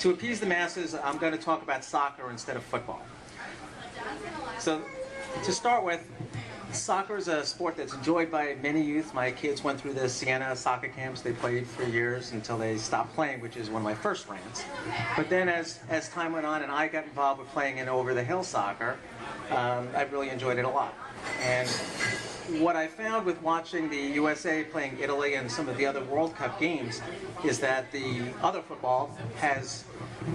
to appease the masses, I'm going to talk about soccer instead of football. So, to start with, soccer is a sport that's enjoyed by many youth. My kids went through the Siena soccer camps. They played for years until they stopped playing, which is one of my first rants. But then as time went on and I got involved with playing in over-the-hill soccer, I really enjoyed it a lot. And what I found with watching the USA playing Italy and some of the other World Cup games is that the other football has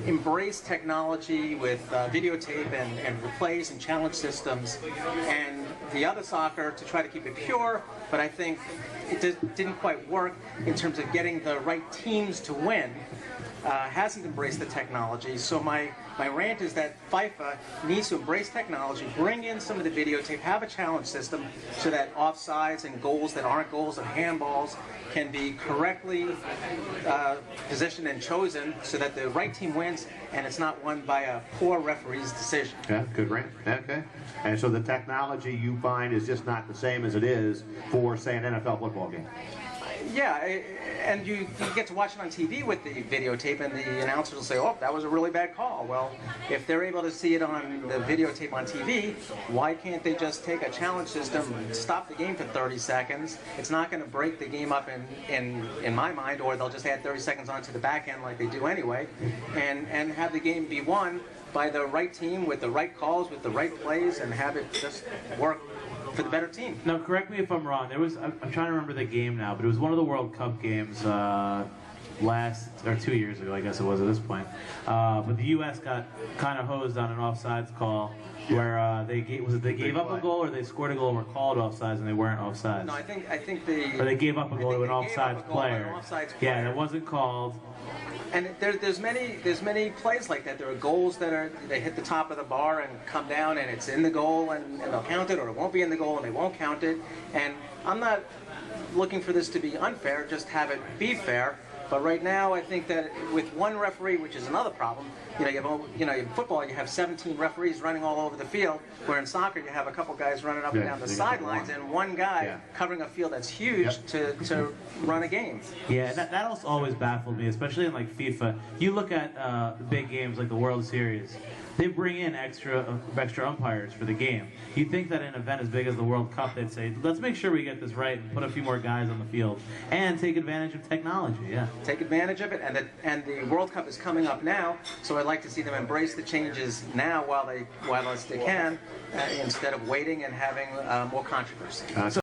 embraced technology with videotape and replays and challenge systems, and the other soccer to try to keep it pure, but I think it didn't quite work in terms of getting the right teams to win. Hasn't embraced the technology. So my rant is that FIFA needs to embrace technology, bring in some of the videotape, have a challenge system so that offsides and goals that aren't goals and handballs can be correctly positioned and chosen so that the right team wins and it's not won by a poor referee's decision. Yeah, good rant. Okay. And so the technology you find is just not the same as it is for, say, an NFL football game. Yeah, and you get to watch it on TV with the videotape, and the announcers will say, "Oh, that was a really bad call." Well, if they're able to see it on the videotape on TV, why can't they just take a challenge system, stop the game for 30 seconds? It's not going to break the game up in my mind, or they'll just add 30 seconds onto the back end like they do anyway, and have the game be won by the right team with the right calls, with the right plays, and have it just work for the better team. Now, correct me if I'm wrong. I'm trying to remember the game now, but it was one of the World Cup games 2 years ago, I guess it was at this point. But the U.S. got kind of hosed on an offsides call where they gave up a goal or they scored a goal and were called offsides and they weren't offsides. No, I think or they gave up a goal to an offsides player. Yeah, that wasn't called. And there's many plays like that. There are goals that they hit the top of the bar and come down and it's in the goal and they'll count it, or it won't be in the goal and they won't count it. And I'm not looking for this to be unfair, just have it be fair. But right now, I think that with one referee, which is another problem, in football you have 17 referees running all over the field, where in soccer you have a couple guys running up and down the sidelines and one guy covering a field that's huge to run a game. Yeah, that always baffled me, especially in like FIFA. You look at the big games like the World Series. They bring in extra umpires for the game. You think that in an event as big as the World Cup, they'd say, let's make sure we get this right and put a few more guys on the field and take advantage of technology. Yeah, take advantage of it, and the World Cup is coming up now, so I'd like to see them embrace the changes now while they can, instead of waiting and having more controversy.